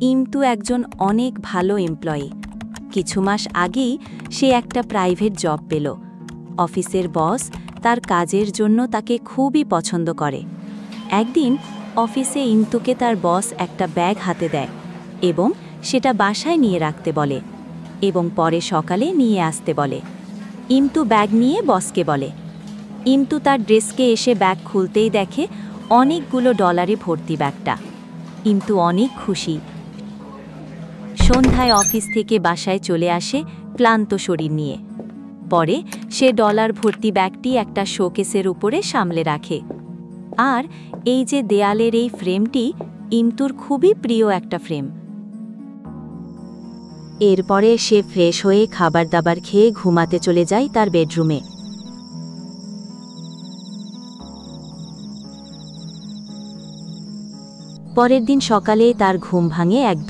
ইমতু একজন অনেক ভালো এমপ্লয়ি। কিছু মাস আগেই সে একটা প্রাইভেট জব পেল। অফিসের বস তার কাজের জন্য তাকে খুবই পছন্দ করে। একদিন অফিসে ইমতুকে তার বস একটা ব্যাগ হাতে দেয় এবং সেটা বাসায় নিয়ে রাখতে বলে এবং পরে সকালে নিয়ে আসতে বলে। ইমতু ব্যাগ নিয়ে বসকে বলে। ইমতু তার ড্রেসকে এসে ব্যাগ খুলতেই দেখে অনেকগুলো ডলারে ভর্তি ব্যাগটা। ইমতু অনেক খুশি। সন্ধ্যায় অফিস থেকে বাসায় চলে আসে ক্লান্ত শরীর নিয়ে। পরে সে ডলার ভর্তি ব্যাগটি একটা শোকেসের উপরে সামলে রাখে। আর এই যে দেয়ালের এই ফ্রেমটি ইমতুর খুবই প্রিয় একটা ফ্রেম। এরপরে সে ফ্রেশ হয়ে খাবার দাবার খেয়ে ঘুমাতে চলে যায় তার বেডরুমে। পরের দিন সকালে তার ঘুম ভাঙে এক